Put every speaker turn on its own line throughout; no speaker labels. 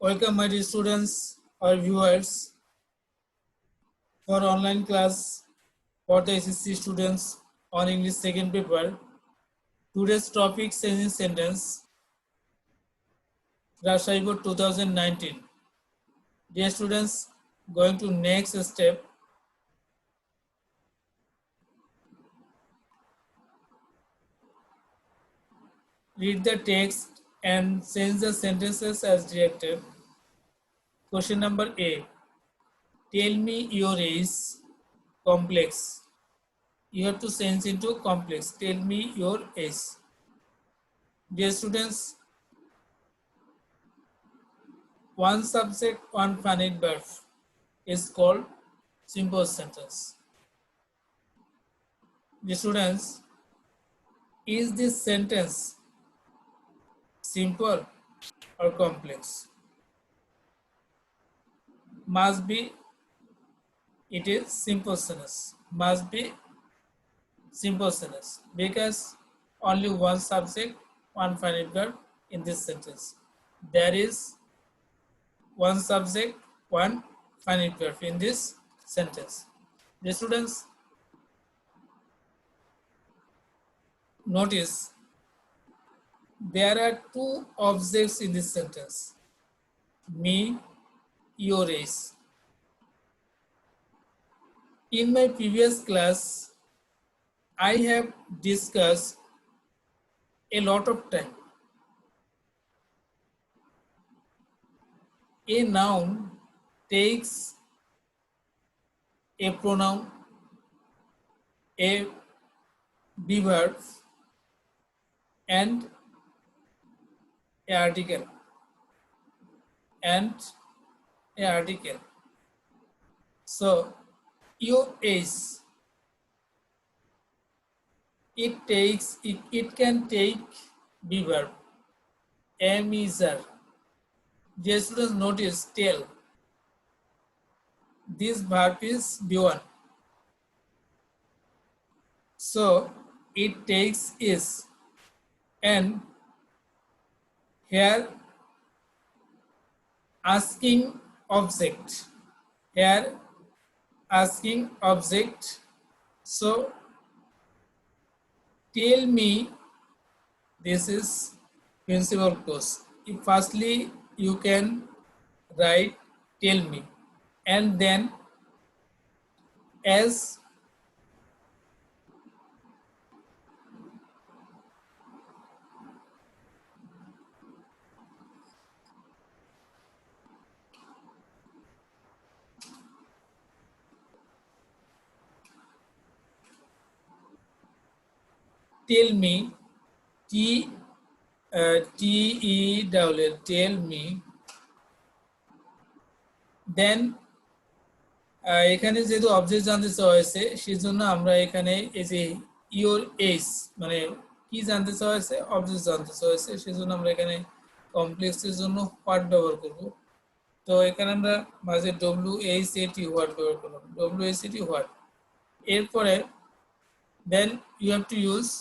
Welcome, my dear students or viewers, for online class for the SSC students on English second paper. Today's topic changing sentence, Rashaibo 2019. Dear students, going to next step. Read the text and change the sentences as directed. Question number A. Tell me your age. Complex. You have to change into complex. Tell me your age. Dear students, one subject, one finite verb is called simple sentence. Dear students, is this sentence simple or complex? Must be, it is simple sentence. Must be simple sentence because only one subject, one finite verb in this sentence. There is one subject, one finite verb in this sentence. The students, notice there are two objects in this sentence. Me, your age. In my previous class, I have discussed a lot of time. A noun takes a pronoun, a verb, and an article, So your age, it can take verb, am is are. Dear students, notice tell. This verb is B1. So it takes is, and here asking object. So tell me, this is principal clause. Firstly, you can write tell me, and then as tell me, T-E-L-L, tell me, then এখানে যেহেতু object জানতে চাওয়া হয়েছে সেজন্য আমরা এখানে এই যে ইওর এজ মানে কি জানতে চাওয়া হয়েছে, অবজেক্ট জানতে চাওয়া হয়েছে, সেজন্য আমরা এখানে কমপ্লেক্সের জন্য হোয়াট ব্যবহার করব। তো এখানে আমরা মাঝে WHAT হোয়াট ব্যবহার করলাম, WHAT হোয়াট। এরপরে then you have to use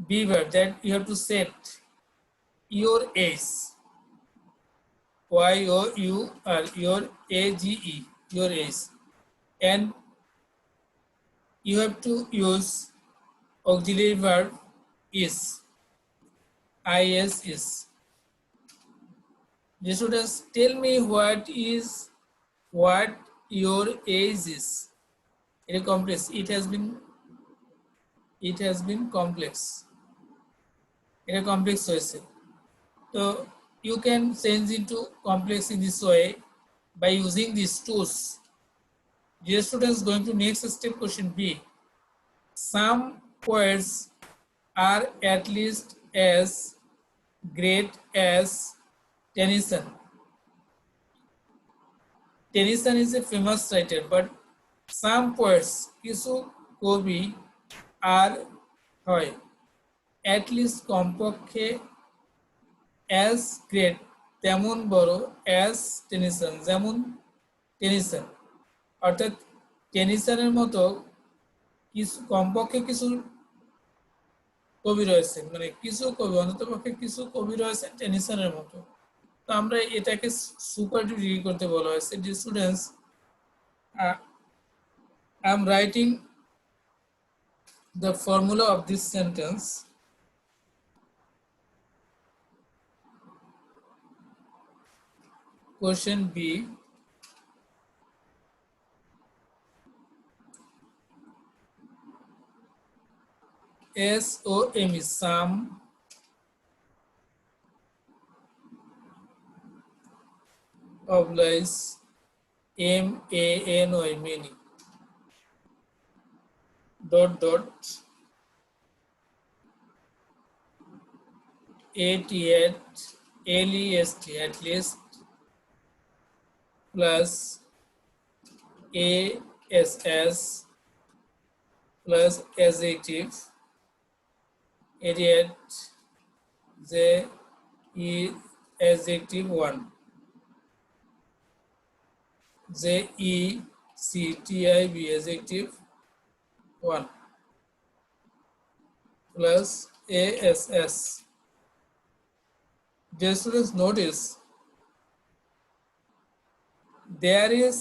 be verb, that you have to set your age, Y-O-U-R, your A-G-E, your age, and you have to use auxiliary verb is, is. The students, tell me what your age is. It is complex. It has been complex. It is complex হয়েছে। So you can change into complex in this way by using these tools. Dear students, going to next step, question B. Some words are at least as great as Tennyson. Tennyson is a famous writer, but some poets, কিছু কবি আর হয় at least কমপক্ষে as great, তেমন বড় as Tennyson, যেমন Tennyson. অর্থাৎ টেনিসনের মতো কিছু কমপক্ষে কিছু কবি রয়েছে, মানে কিছু কবি, অন্ততপক্ষে কিছু কবি রয়েছে টেনিসনের মতো। তো আমরা এটাকে সুপারলেটিভ ডিগ্রি করতে বলা হয়েছে। Dear students, I am writing the formula of this sentence. Question B. SOM is sum of lies MANY many dot dot LEST at least plus ASS plus adjective idiot JE adjective 1 JECTIB adjective 1 plus ASS. Dear students, notice there is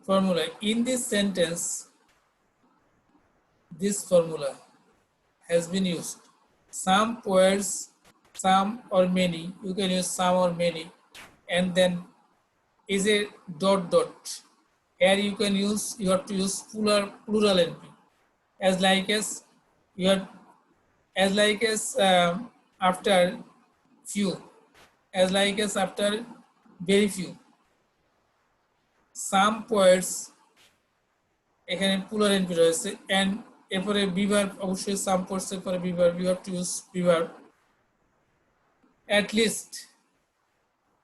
formula in this sentence. This formula has been used. Some words, some or many, you can use some or many, and then is a dot dot. Here you can use, you have to use plural NP, as like as you have, as like as after few, as like as after very few. Some words এখানে plural NP রয়েছে, and এরপরে be verb, অবশ্যই সাম পড়ছে পরে be verb, you have to use be verb. at least,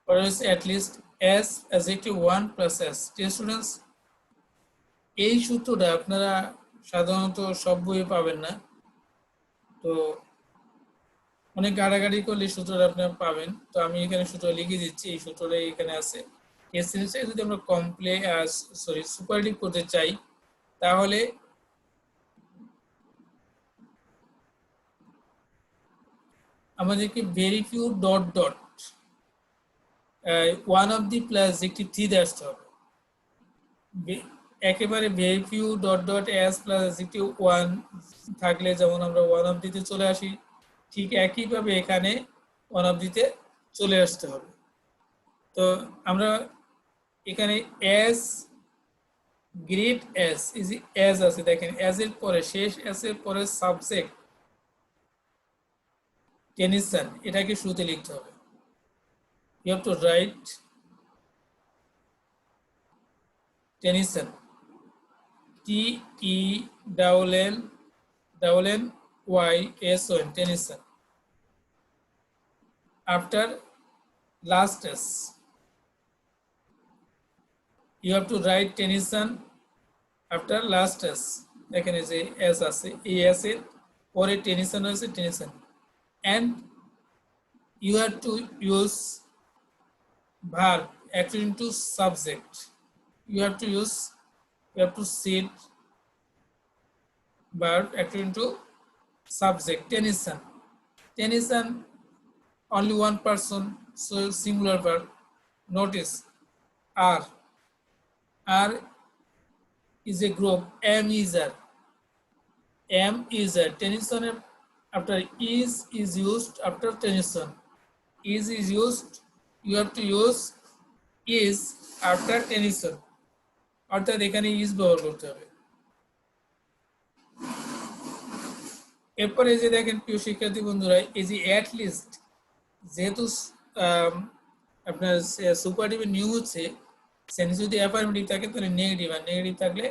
or else at least as adjective 1 plus s. Dear students, এই সূত্রটা আপনারা সাধারণত সব বইয়ে পাবেন না, তো অনেক গাড়াগাড়ি করলে সূত্রটা আপনারা পাবেন। তো আমি এখানে সূত্র লিখে দিচ্ছি, এই সূত্রটা এখানে আছে। এই সিরিজে যদি আমরা সুপারলেটিভ করতে চাই তাহলে আমাদেরকে very few dot dot one of the plus adjective 3 দিয়ে আসতে হবে। একেবারে very few dot dot S plus adjective 1 থাকলে যেমন আমরা ওয়ান অফ দিতে চলে আসি, ঠিক একইভাবে এখানে ওয়ান অফ দিতে চলে আসতে হবে। তো আমরা এখানে S great S is S আছে, দেখেন এস এর পরে শেষ এস এর পরে সাবজেক্ট টেনিসন, এটাকে শুরুতে লিখতে হবে। You have to write Tennyson, TENNYSON, Tennyson. After last S, you have to write Tennyson after last S. এখানে যে S আছে, এই S এর পরে Tennyson আছে, Tennyson, and you have to use verb according to subject. You have to set verb according to subject. Tennyson, only one person, so singular verb. Notice R is a group. M is a Tennyson after is used after Tennyson. Is used, you have to use is after Tennyson, অর্থাৎ এখানে is ব্যবহার করতে হবে। এরপরে যে দেখেন প্রিয় শিক্ষার্থী বন্ধুরা, এই যে at least, যেহেতু আপনার সুপারলেটিভের নিয়ম হচ্ছে সেন্টেন্স যদি অ্যাফার্মেটিভ থাকে তাহলে নেগেটিভ, আর নেগেটিভ থাকলে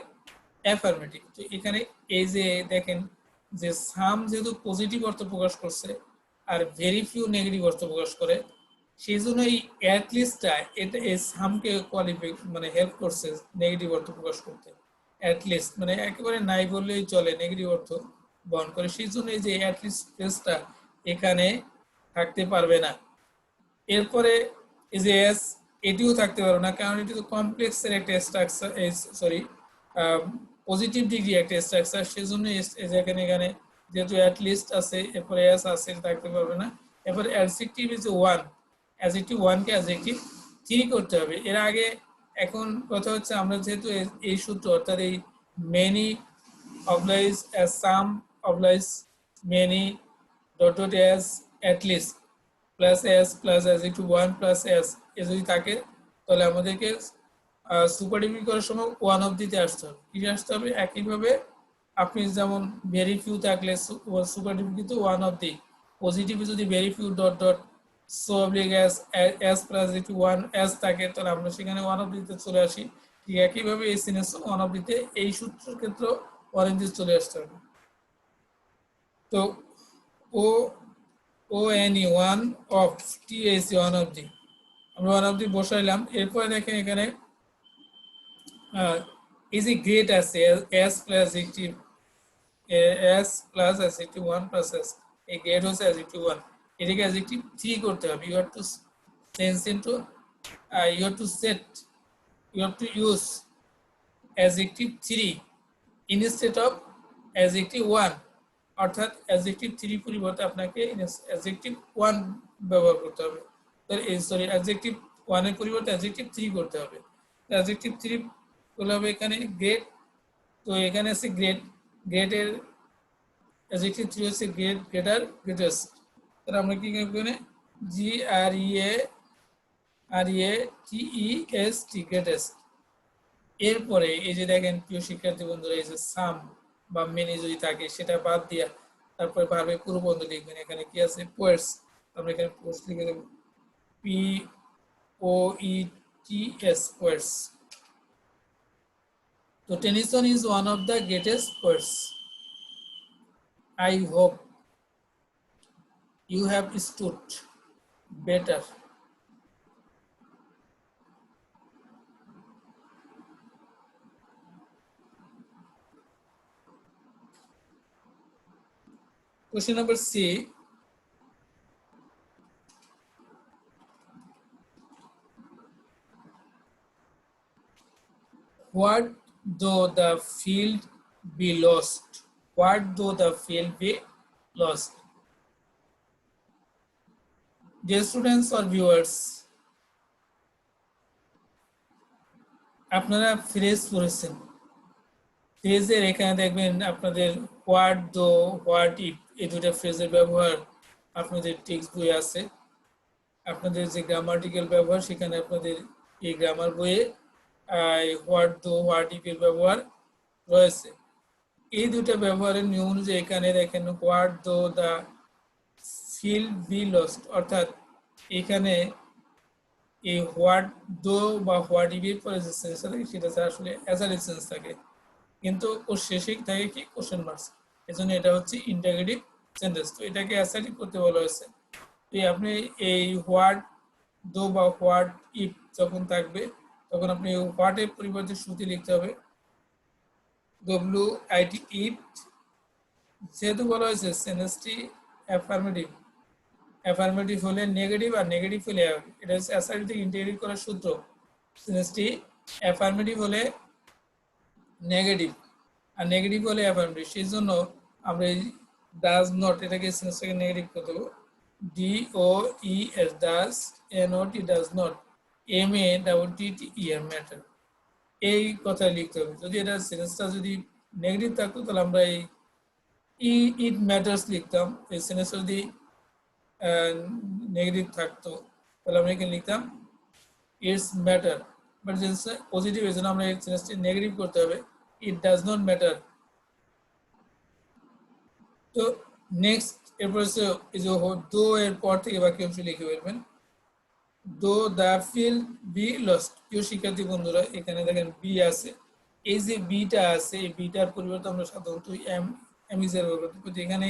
অ্যাফার্মেটিভ। তো এখানে এই যে দেখেন যে সাম যেহেতু পজিটিভ অর্থ প্রকাশ করছে আর ভেরি ফিউ নেগেটিভ অর্থ প্রকাশ করে, সেই জন্য এই অ্যাটলিস্টটা এটা এই সামকে কোয়ালিফাই মানে হেল্প করছে নেগেটিভ অর্থ প্রকাশ করতে। অ্যাটলিস্ট মানে একেবারে নাই বললেই চলে, নেগেটিভ অর্থ বহন করে, সেই জন্য এই যে অ্যাটলিস্ট ফ্রেজটা এখানে থাকতে পারবে না। এরপরে এই যে এস, এটিও থাকতে পারবে না, কারণ এটি তো কমপ্লেক্সের একটা স্ট্রাকচার, পজিটিভ ডিগ্রি একটা স্ট্রাকচার, সেই জন্য এখানে যেহেতু অ্যাটলিস্ট আছে এরপরে এস আছে, থাকতে পারবে না। এরপর অ্যাডজেক্টিভ ইজ ওয়ান, অ্যাডজেক্টিভ ওয়ানকে অ্যাডজেক্টিভ থ্রি করতে হবে। এর আগে এখন কথা হচ্ছে আমরা যেহেতু এই সূত্র অর্থাৎ এই many oblige as some oblige many dot dot as at least plus S plus adjective one plus S A যদি থাকে তাহলে আমাদেরকে সুপারডিভিড করার সময় ওয়ান অফ দিতে আসতে হবে। কি আসতে হবে? একইভাবে আপনি যেমন ভেরি ফিউ থাকলে সুপারডিভিড কিন্তু ওয়ান অফ দি, পজিটিভে যদি very few dot dot so oblique S plus যদি ওয়ান এস থাকে তাহলে আমরা সেখানে ওয়ান অফ দিতে চলে আসি। ঠিক একইভাবে এই সিনেস ওয়ান অফ দিতে এই সূত্রের ক্ষেত্রে ওয়ান অফ দিতে চলে আসতে হবে। তো ও O N E one of T S one of the, আমরা ওয়ান অফ দি বসাইলাম। এরপরে দেখেন এখানে ইজ ই গ্রেট আছে S plus adjective S plus adjective one plus S, এই গ্রেট হচ্ছে অ্যাডজেক্টিভ ওয়ান, এটাকে অ্যাডজেক্টিভ থ্রি করতে হবে। You have to change into you have to set you have to use adjective three instead of adjective one, অর্থাৎ adjective three পরিবর্তে আপনাকে adjective one ব্যবহার করতে হবে। সরি, অ্যাডজেক্টিভ ওয়ানের পরিবর্তে অ্যাডজেক্টিভ থ্রি করতে হবে। অ্যাডজেক্টিভ থ্রি বলে হবে এখানে গ্রেট, তো এখানে আছে গ্রেট, গ্রেটের অ্যাডজেক্টিভ থ্রি হচ্ছে গ্রেট, গ্রেটার, গ্রেটেস্ট। তাহলে আমরা কি এখানে জি আর এ টি ই এস টি, গ্রেটেস্ট। এরপরে এই যে দেখেন প্রিয় শিক্ষার্থী বন্ধুরা, এই যে সাম বা মেনি যদি থাকে সেটা বাদ দিয়া তারপরে ভাবে পূর্ববন্ধ লিখবেন। এখানে কি আছে? পোয়েটস, আমরা এখানে পোয়েটস লিখে দেব, P O E T S, poets. তো Tennyson is one of the greatest poets. I hope you have stood better. Question number C. What though the field be lost? What though the field be lost? Dear students or viewers, আপনারা phrase পড়েছেন। ফ্রেজের এখানে দেখবেন আপনাদের what দো, what if, এই দুটো ফ্রেজের ব্যবহার আপনাদের টেক্সট বই আছে। আপনাদের যে গ্রামাটিক্যাল ব্যবহার সেখানে আপনাদের এই গ্রামার বইয়ে হোয়াট দো, হোয়াট ইফ এর ব্যবহার রয়েছে। এই দুটো ব্যবহারের নিয়ম অনুযায়ী এখানে দেখেন হোয়াট দো দ্য ফিল্ড বি লস্ট, অর্থাৎ এখানে এই হোয়াট দো বা হোয়াট ইফ এর পরে যে সেন্স থাকে সেটা আসলে অ্যাজারের সেন্স থাকে, কিন্তু ওর শেষে থাকে কি কোশ্চেন মার্কস, এজন্য এটা হচ্ছে ইন্টারোগেটিভ সেন্টেন্স। তো এটাকে অ্যাসার্টিভ করতে বলা হয়েছে। তো আপনি এই হোয়াট দো বা হোয়াট ইফ যখন থাকবে তখন আপনি হোয়াট এর পরিবর্তে শুরুতে লিখতে হবে WIT, ইফ। যেহেতু বলা হয়েছে সেন্টেন্সটি অ্যাফার্মেটিভ, অ্যাফার্মেটিভ হলে নেগেটিভ আর নেগেটিভ হলে, এটা হচ্ছে অ্যাসার্টিভ থেকে ইন্টারোগেটিভ করার সূত্র। সেন্টেন্সটি অ্যাফার্মেটিভ হলে নেগেটিভ আর নেগেটিভ হলে অ্যাফার্মেটিভ, সেই জন্য আমরা এই ডাজ নট এটাকে সেন্সটাকে নেগেটিভ করতে দেবো। DOES, does, NOT, does not, MATTER, matter, এই কথা লিখতে হবে। যদি এটা সেন্সটা যদি নেগেটিভ থাকতো তাহলে আমরা এই ইট ম্যাটার্স লিখতাম। এই সেন্সটা যদি নেগেটিভ থাকতো তাহলে আমরা এখানে লিখতাম ইটস ম্যাটার, বাট সেন্সটা পজিটিভ, এই জন্য আমরা এই সেন্সটি নেগেটিভ করতে হবে, ইট ডাজ নট ম্যাটার। তো নেক্সট এরপর হচ্ছে এই যে দো এর পর থেকে বাকি অংশ লিখে ফেলবেন। দো দ্য ফিল্ড বি লস্ট। প্রিয় শিক্ষার্থী বন্ধুরা, এখানে দেখেন বি আছে, এই যে বিটা আছে এই বিটার পরিবর্তে আমরা সাধারণত এমিজের ব্যবহার করতে পারি। এখানে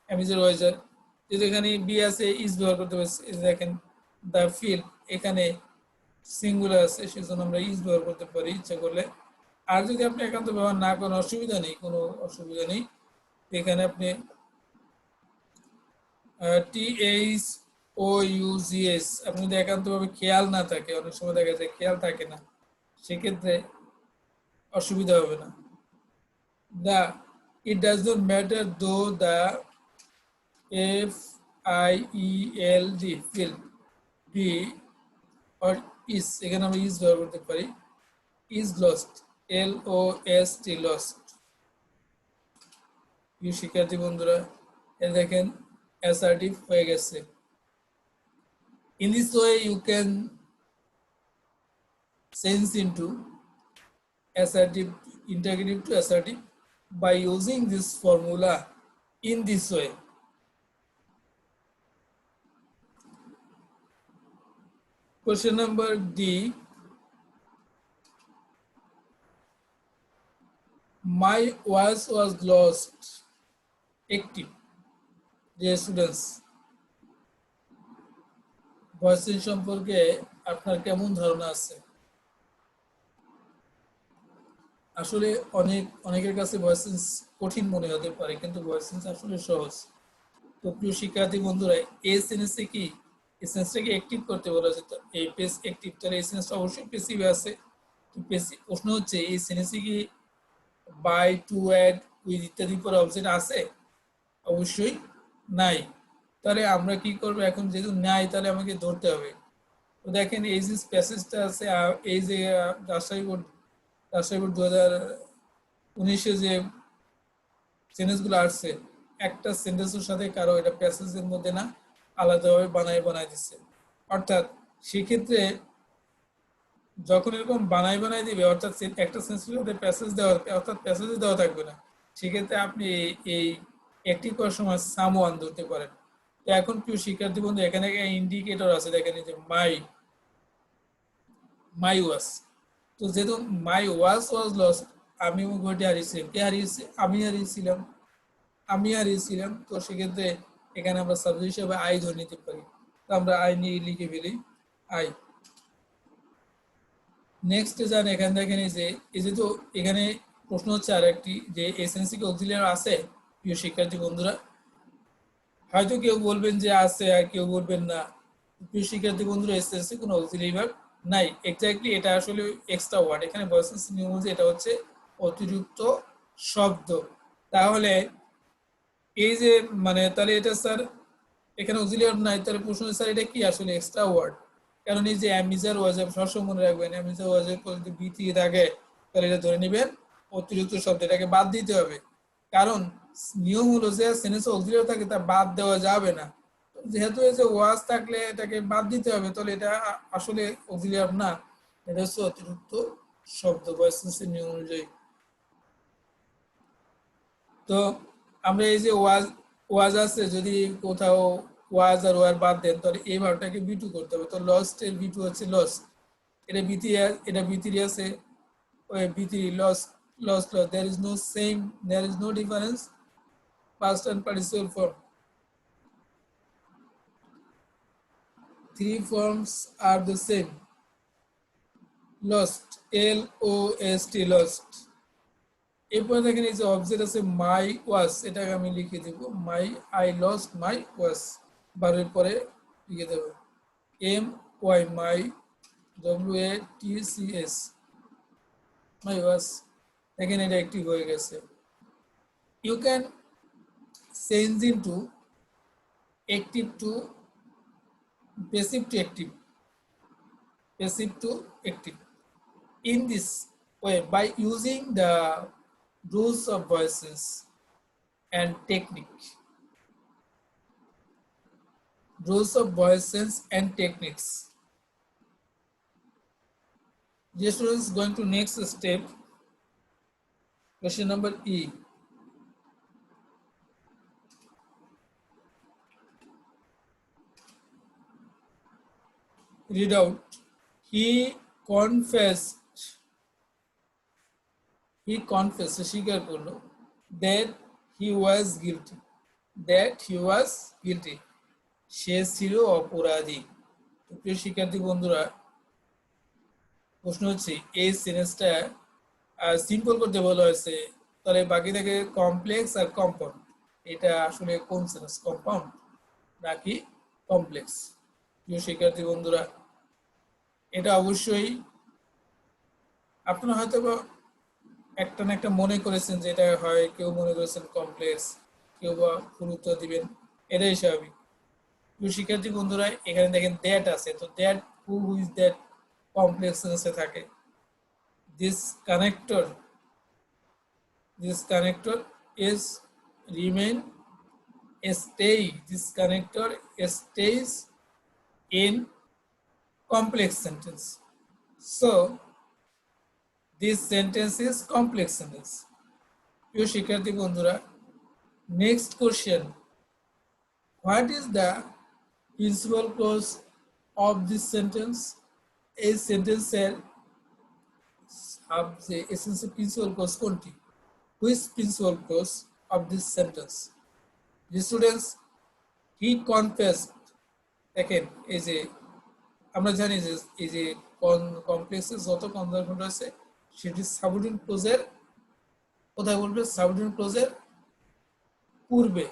এমিজের ওয়াইজার, যেহেতু এখানে বি আছে ইজ ব্যবহার করতে পারছি। দেখেন দ্য ফিল্ড এখানে সিঙ্গুলার আছে সেজন্য আমরা ইজ ব্যবহার করতে পারি ইচ্ছা করলে। আর যদি আপনি একান্ত ব্যবহার না করেন অসুবিধা নেই, কোনো অসুবিধা নেই। এখানে আপনি THOUGS আপনি যদি একান্তভাবে খেয়াল না থাকে, অনেক সময় দেখা যায় খেয়াল থাকে না, সেক্ষেত্রে অসুবিধা হবে না। The, it does not matter though the F IELD field be or is এখানে আমরা is ব্যবহার করতে পারি is lost LOST lost প্রিয় শিক্ষার্থী বন্ধুরা এ দেখেন assertive হয়ে গেছে in this way you can change into assertive integrative to assertive by using this formula in this way. Question number D. My voice was lost. Active. Dear students, voice change সম্পর্কে আপনার কেমন ধারণা আছে? আসলে অনেকের কাছে ভয়েস চেঞ্জ কঠিন মনে হতে পারে, কিন্তু ভয়েস চেঞ্জ আসলে সহজ। তো প্রিয় শিক্ষার্থী বন্ধুরা, এই সেন্সে কি এই সেন্সটাকে অ্যাক্টিভ করতে বলা হচ্ছে, তো এই পেস অ্যাক্টিভ, তাহলে এই সেন্সটা অবশ্যই পেসিভে আছে। তো প্রশ্ন হচ্ছে এই সেন্সে কি বাই, টু, অ্যাড, উইথ ইত্যাদি পরে অবজেক্ট আছে? অবশ্যই নাই। তাহলে আমরা কি করব, এখন যেহেতু নাই তাহলে আমাকে ধরতে হবে। তো দেখেন এই যে প্যাসেজটা আছে, এই যে রাজশাহী বোর্ড 2019-এ যে সেন্টেন্সগুলো আসছে, একটা সেন্টেন্সের সাথে কারো এটা প্যাসেজের মধ্যে না, আলাদাভাবে বানায় দিচ্ছে। অর্থাৎ সেক্ষেত্রে যখন এরকম বানায় দিবে, অর্থাৎ একটা সেন্টেন্সের সাথে প্যাসেজ দেওয়া, অর্থাৎ প্যাসেজে দেওয়া থাকবে না, সেক্ষেত্রে আপনি এই অ্যাক্টিভ করার সময় সাম ওয়ান ধরতে পারেন। তো এখন প্রিয় শিক্ষার্থী বন্ধু, এখানে ইন্ডিকেটর আছে, দেখেন এই যে মাই ওয়াজ। তো যেহেতু মাই ওয়াজ লস্ট, আমি ঘরটি হারিয়েছিলাম। কে হারিয়েছে? আমি হারিয়েছিলাম। তো সেক্ষেত্রে এখানে আমরা সাবজেক্ট হিসেবে আই ধরে নিতে পারি। তো আমরা আই নিয়ে লিখে ফেলি, আই। নেক্সট যান, এখানে দেখেন এই যেহেতু এখানে প্রশ্ন হচ্ছে আর একটি, যে এসএনসি কি অক্সিলিয়ারি আছে? প্রিয় শিক্ষার্থী বন্ধুরা, হয়তো কেউ বলবেন যে আছে, আর কেউ বলবেন না। প্রিয় শিক্ষার্থী বন্ধুরা, এসএনসি কোনো অক্সিলিয়ারি ভার্ব নাই। এক্স্যাক্টলি এটা আসলে এক্সট্রা ওয়ার্ড। এখানে ভয়েস নিয়ম অনুযায়ী এটা হচ্ছে অতিরিক্ত শব্দ। তাহলে এই যে তাহলে এটা স্যার এখানে অক্সিলিয়ারি নাই, তাহলে প্রশ্ন স্যার এটা কি আসলে এক্সট্রা ওয়ার্ড? কারণ এই যে অ্যামিজার ওয়াজেব, সবসময় মনে রাখবেন, অ্যামিজার ওয়াজেব যদি বিটি থাকে তাহলে এটা ধরে নেবেন অতিরিক্ত শব্দ, এটাকে বাদ দিতে হবে। কারণ নিয়ম হলো যে সেন্টেন্সে অক্সিলিয়ারি থাকে তা বাদ দেওয়া যাবে না। যেহেতু এই যে ওয়াজ থাকলে এটাকে বাদ দিতে হবে, তাহলে এটা আসলে অক্সিলিয়ারি না, এটা হচ্ছে অতিরিক্ত শব্দ ভয়েসের নিয়ম অনুযায়ী। তো আমরা এই যে ওয়াজ আছে, যদি কোথাও ওয়াজ আর ওয়ার বাদ দেন, তাহলে এই ভার্বটাকে বি2 করতে হবে। তো লস্ট এর বি2 হচ্ছে লস্ট, এটা বি3 আছে, ওই বি3 lost there is no difference past and participle form. Three forms are the same. Lost, LOST, lost. এরপর দেখেন এই যে অবজেক্ট আছে মাই ওয়াজ, এটাকে আমি লিখে দেব মাই, আই লস্ট মাই ওয়াজ, বারের পরে লিখে দেব MY, মাই, WATCS, মাই ওয়াজ। দেখেন এটা অ্যাক্টিভ হয়ে গেছে। You can change into active to passive to active in this way by using the rules of voices and techniques. Dear students, going to next step, question number E. Read out. He confessed, স্বীকার করলো, that he was guilty, সে ছিল অপরাধী। প্রিয় শিক্ষার্থী বন্ধুরা, প্রশ্ন হচ্ছে এই সেন্টেন্সটা সিম্পল করতে বলা হয়েছে, তাহলে বাকি থাকে কমপ্লেক্স আর কম্পাউন্ড। এটা আসলে কোন সেন্টেন্স, কম্পাউন্ড নাকি কমপ্লেক্স? প্রিয় শিক্ষার্থী বন্ধুরা, এটা অবশ্যই আপনারা হয়তো একটা না একটা মনে করেছেন যে এটা হয়, কেউ মনে করেছেন কমপ্লেক্স, কেউ বা ফুল উত্তর দিবেন, এটাই স্বাভাবিক। শিক্ষার্থী বন্ধুরা এখানে দেখেন দ্যাট আছে, তো that who is that complex টেন্সে থাকে। This connector is remain this connector stays in complex sentence, so this sentence is complex sentence. প্রিয় শিক্ষার্থী বন্ধুরা, next question, what is the principal clause of this sentence? এই সেন্টেন্সের essential principal clause কোনটি? Which principal clause of this sentence? The students, he confessed. দেখেন এই যে আমরা জানি যে এই যে কমপ্লেক্সের যত কনজাংশন আছে সেটি সাবঅর্ডিনেট ক্লজের কোথায় বলবে? সাবঅর্ডিনেট ক্লজের পূর্বে।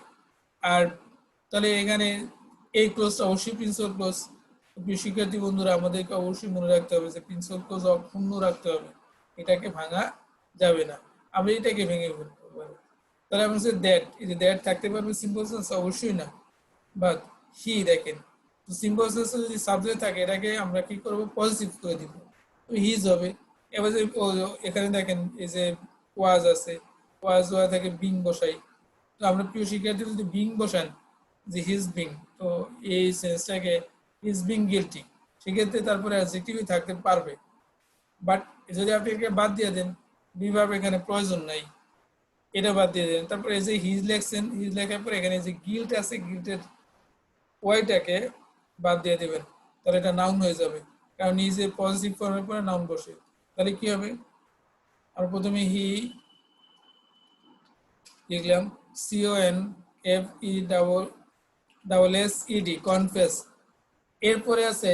আর তাহলে এখানে এই ক্লজটা অবশ্যই প্রিন্সিপাল ক্লজ। শিক্ষার্থী বন্ধুরা আমাদেরকে অবশ্যই মনে রাখতে হবে যে প্রিন্সিপাল ক্লজ অক্ষুণ্ণ রাখতে হবে, এটাকে ভাঙা যাবে না। আমরা এটাকে ভেঙে ফেলতে পারি। তাহলে আমরা যে দ্যাট, এই যে দ্যাট থাকতে পারবে সিম্পল সেন্স? অবশ্যই না। বাট হি, দেখেন তো সিম্পল সেন্সে যদি সাবজেক্ট থাকে এটাকে আমরা কি করব? পজিটিভ করে দিব, তো হিজ হবে। এবার যে এখানে দেখেন এই যে ওয়াজ আছে, ওয়াজ থেকে বিং বসাই, তো আমরা প্রিয় শিক্ষার্থী যদি বিং বসান যে হিজ বিং, তো এই সেন্সটাকে হিজ বিং গিলটি, সেক্ষেত্রে তারপরে অ্যাডজেক্টিভই থাকতে পারবে। বাট যদি আপনি এটাকে বাদ দিয়ে দেন, বিভাব এখানে প্রয়োজন নাই, এটা বাদ দিয়ে দেন, তারপরে এই যে হিজ লেখছেন, হিজ লেখার পরে এখানে যে গিল্ট আছে, গিল্টের ওয়াইটাকে বাদ দিয়ে দেবেন, তাহলে এটা নাউন হয়ে যাবে, কারণ নিজে পজিটিভ ফর্মের পরে নাউন বসে। তাহলে কি হবে? আর প্রথমে হি লিখলাম CONFESSED, কনফেস। এরপরে আছে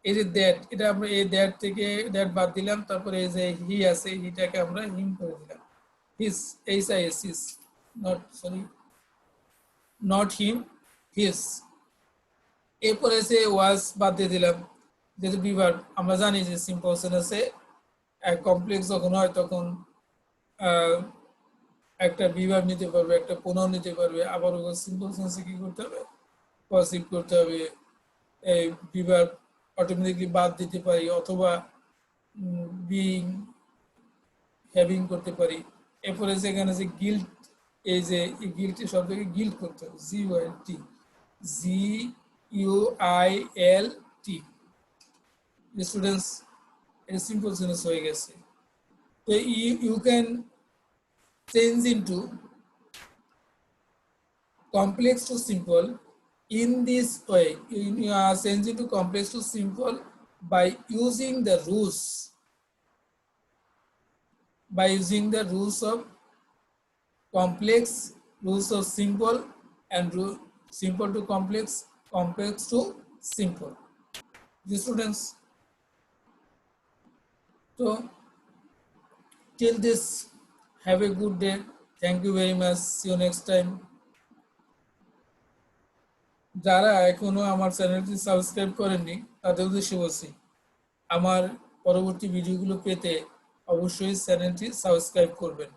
এই যে দ্যাট, এটা আমরা এই দ্যাট থেকে দ্যাট বাদ দিলাম, তারপরে এই যে হি আছে, হিটাকে আমরা হিম করে দিলাম, হিস, HIS, হিস, নট হিম, হিস। এরপরে এসে ওয়াজ বাদ দিয়ে দিলাম, যেহেতু বিভার আমরা জানি যে সিম্পল সেন্টেন্সে কমপ্লেক্স যখন হয় তখন একটা বিভাব নিতে পারবে, একটা প্রোনাউন নিতে পারবে, আবার সিম্পল সেন্সে কি করতে হবে? পজিটিভ করতে হবে। এই বিভাব অটোমেটিকলি বাদ দিতে পারি, অথবা বিং, হ্যাভিং করতে পারি। এরপরে যেখানে যে গিল্ট, এই যে গিল্টের শব্দকে গিল্ট করতে হবে, GUILT। স্টুডেন্টস, এটা সিম্পল সেন্টেন্স হয়ে গেছে। তো you can change into complex to simple in this way. You are changing to complex to simple by using the rules, of complex, rules of simple, and simple to complex, complex to simple. The students, so till this, have a good day. Thank you very much. See you next time. যারা এখনো আমার চ্যানেলটি subscribe করেননি তাদের উদ্দেশ্যে বলছি, আমার পরবর্তী ভিডিওগুলো পেতে অবশ্যই চ্যানেলটি সাবস্ক্রাইব করবেন।